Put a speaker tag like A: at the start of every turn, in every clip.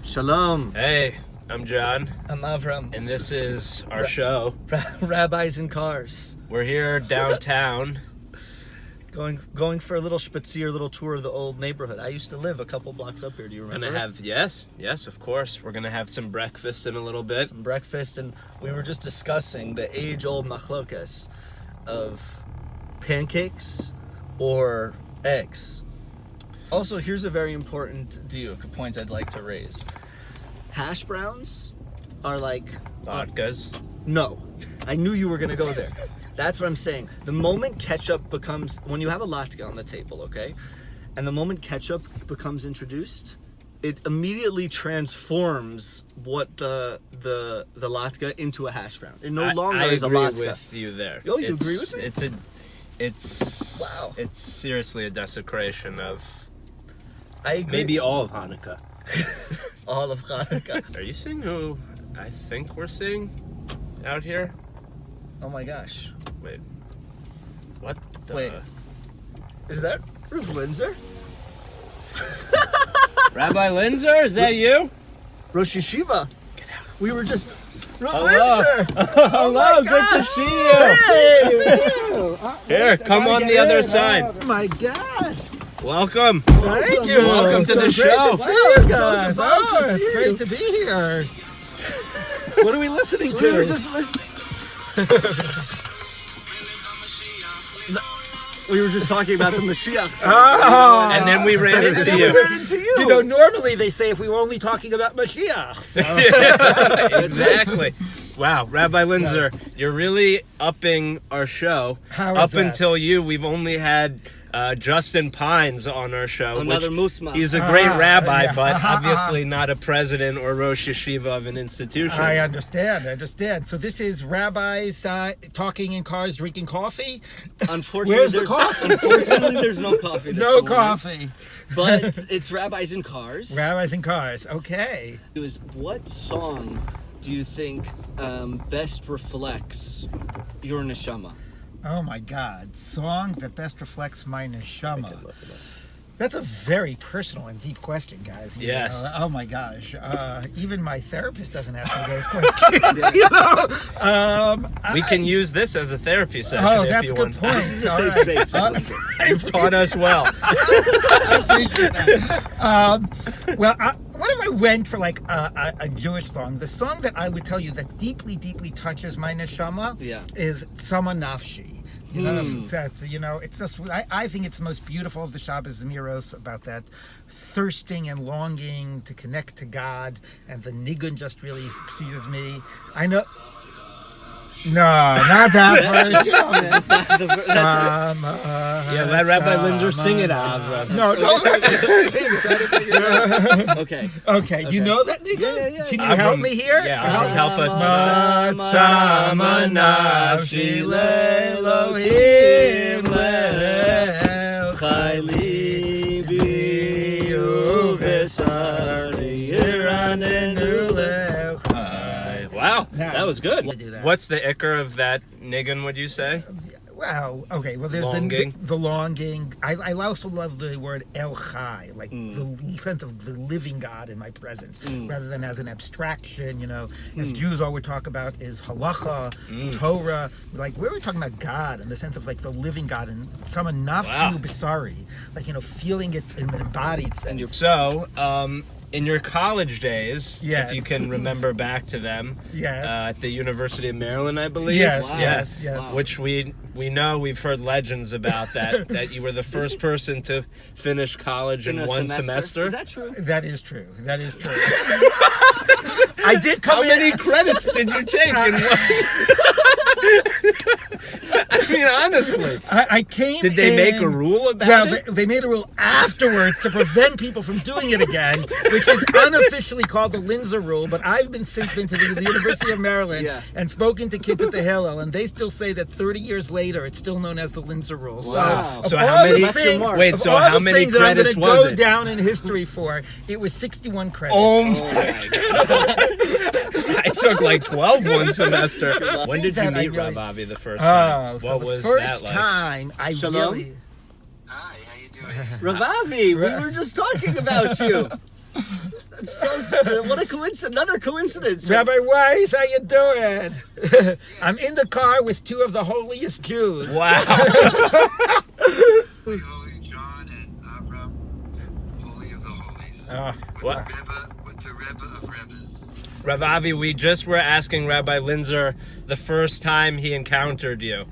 A: Shalom.
B: Hey, I'm John.
A: I'm Avram.
B: And this is our show.
A: Rabbis in cars.
B: We're here downtown.
A: Going for a little spitzier little tour of the old neighborhood. I used to live a couple blocks up here. Do you remember?
B: Gonna have, yes, of course. We're gonna have some breakfast in a little bit.
A: Some breakfast, and we were just discussing the age-old machlokas of pancakes or eggs. Also, here's a very important point I'd like to raise. Hash browns are like...
B: Vodkas.
A: No. I knew you were going to go there. That's what I'm saying. The moment ketchup becomes... When you have a latke on the table, okay? And the moment ketchup becomes introduced, it immediately transforms what the latke into a hash brown. It no longer is a latke.
B: I agree with you there.
A: Oh, you agree with me?
B: It's
A: wow.
B: It's seriously a desecration of...
A: I agree.
B: Maybe all of Hanukkah.
A: All of Hanukkah.
B: Are you seeing who I think we're seeing out here?
A: Oh my gosh.
B: Wait. What the...
A: Wait. Is that Linzer?
B: Rabbi Linzer, is that you?
A: Rosh Yeshiva.
B: Get out.
A: We were just...
B: Hello.
A: Linzer!
B: Hello, good to see you.
A: Hey, see you.
B: Here, come on the other side.
A: Oh my God.
B: Welcome.
A: Thank you.
B: Welcome to the show.
A: Great to see you guys.
C: It's great to be here.
A: What are we listening to?
C: We were just listening.
A: We were just talking about the Mashiach.
C: Oh.
B: And then we ran into
A: We
B: you.
A: ran into you.
C: You know, normally they say if we were only talking about Mashiach. So.
B: Exactly. Wow, Rabbi Linzer, you're really upping our show.
C: How is
B: Up
C: that?
B: until you, we've only had Justin Pines on our show.
A: Another
B: which
A: musma.
B: He's a great rabbi,
C: yeah.
B: but obviously not a president or Rosh Yeshiva of an institution.
C: I understand. So this is rabbis talking in cars, drinking coffee.
A: Unfortunately,
C: Where's the coffee?
A: Unfortunately, there's no coffee this
C: No
A: morning.
C: coffee.
A: But it's rabbis in cars.
C: Rabbis in cars. Okay.
A: It was, what song do you think best reflects your neshama?
C: Oh my God. Song that best reflects my neshama. That's a very personal and deep question, guys. You
B: Yes.
C: know? Oh my gosh. Even my therapist doesn't ask me those questions. You know?
B: We can use this as a therapy session
C: Oh,
B: if
C: that's
B: you
C: a good
B: want.
C: point.
A: This is a
C: All
A: safe
C: right.
A: space for Linzer.
B: You've taught us well.
C: I appreciate that. Well, what if I went for like a Jewish song? The song that I would tell you that deeply, deeply touches my neshama is Tzama Nafshi. You know, it's just, I think it's the most beautiful of the Shabbos Zmiros about that thirsting and longing to connect to God, and the nigun just really seizes me. I know. No, not that version.
A: That's not the
B: Yeah, let Rabbi Linzer sing it out.
C: No.
A: Okay.
C: Do you know that nigun?
A: Yeah.
C: Can you help me here?
B: Yeah, help us.
C: Tzama nafshi leElohim
A: Chayli bi uvesari yiranenu lechai.
B: Wow,
C: Now,
B: that was good.
C: we'll do that.
B: What's the ikar of that nigun, would you say?
C: Well, okay. Well, there's
B: Longing.
C: the longing. I also love the word El Chai, like the sense of the living God in my presence, rather than as an abstraction. You know, as Jews, all we talk about is halacha, Torah. Like we're talking about God in the sense of like the living God and someone nafshu b'sari, like feeling it in an embodied sense.
B: So, in your college days,
C: Yes.
B: if you can remember back to them,
C: Yes.
B: At the University of Maryland, I believe.
C: Yes,
A: Wow.
C: yes.
A: Wow.
B: Which we know, we've heard legends about that you were the first person to finish college in
A: a
B: one semester.
A: Is that true?
C: That is true. I did come
B: How
C: in.
B: many credits did you take in one? I mean, honestly.
C: I came.
B: Did they make
C: in-
B: a rule about
C: Well,
B: it?
C: they made a rule afterwards to prevent people from doing it again, which is unofficially called the Linzer rule. But I've been since been to the University of Maryland and spoken to kids at the Hillel, and they still say that 30 years later, it's still known as the Linzer rule.
A: Wow.
C: So,
B: So
C: of
B: how
C: all
B: many-
C: the things,
B: wait,
C: of
B: so
C: all
B: how
C: the
B: many
C: things that I'm
B: credits
C: gonna
B: was
C: go
B: it?
C: down in history for, it was 61 credits.
B: Oh my God. I took like 12 one semester. When did you
C: that I
B: meet
C: really-
B: Rabbi the first time?
C: So
B: What
C: the
B: was
C: first
B: that like?
C: time I
A: Shalom?
C: really...
D: Hi, how you doing?
A: Ravavi, we were just talking about you. What a coincidence! Another coincidence.
C: Rabbi Weiss, how you doing? I'm in the car with two of the holiest Jews.
B: Wow.
D: Holy John and Avram, Holy of the Holies.
B: What?
D: With the Rebbe of Rabbis.
B: Rav Avi, we just were asking Rabbi Linzer the first time he encountered you.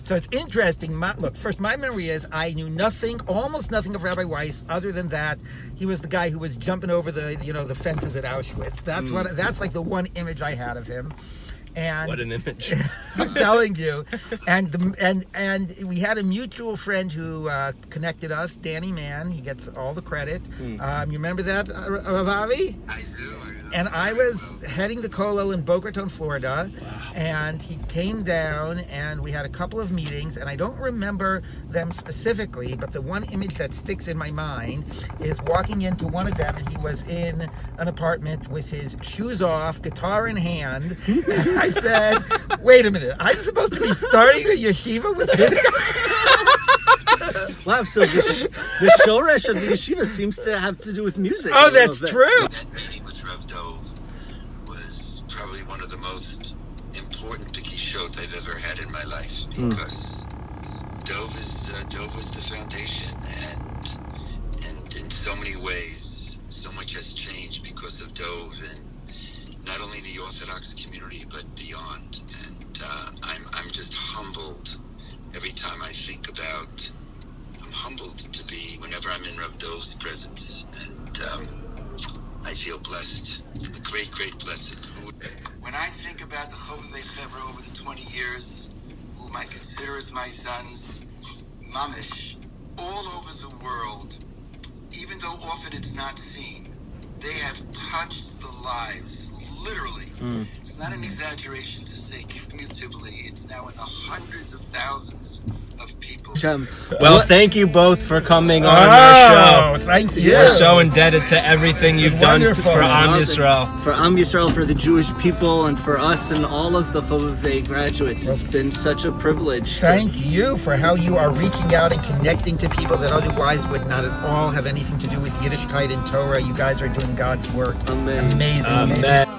C: So it's interesting. Look, first, my memory is I knew nothing, almost nothing of Rabbi Weiss, other than that he was the guy who was jumping over the fences at Auschwitz. That's like the one image I had of him. And
B: What an image.
C: I'm telling you. And we had a mutual friend who connected us, Danny Mann. He gets all the credit. You remember that, Rav Avi?
D: I do.
C: And I was heading to Kollel in Boca Raton, Florida, and he came down, and we had a couple of meetings, and I don't remember them specifically, but the one image that sticks in my mind is walking into one of them, and he was in an apartment with his shoes off, guitar in hand, and I said, wait a minute, I'm supposed to be starting a yeshiva with this guy?
A: Wow, so the shoresh of the yeshiva seems to have to do with music.
C: Oh, that's true.
D: That meeting with Rav Dov was probably one of the most important pikishot I've ever had in my life, because Dov was the foundation, and in so many ways, so much has changed because of Dov, and not only the Orthodox community but beyond. And I'm just humbled every time I think about. I'm humbled to be whenever I'm in Rav Dov's presence, and I feel blessed, a great, great blessed. When I think about the Chovevei Chevra over the 20 years, whom I consider as my sons, mamish, all over the world, even though often it's not seen, they have touched the lives, literally. It's not an exaggeration to say cumulatively, it's now in the hundreds of thousands of people.
B: Well, thank you both for coming on our show.
C: Thank you.
B: We're so indebted to everything you've done
C: Wonderful.
B: for Am Yisrael.
A: For Am Yisrael, for the Jewish people, and for us and all of the Chovevei graduates. It's been such a privilege.
C: Thank you for how you are reaching out and connecting to people that otherwise would not at all have anything to do with Yiddishkeit and Torah. You guys are doing God's work.
A: Amen.
C: Amazing.
B: Amen.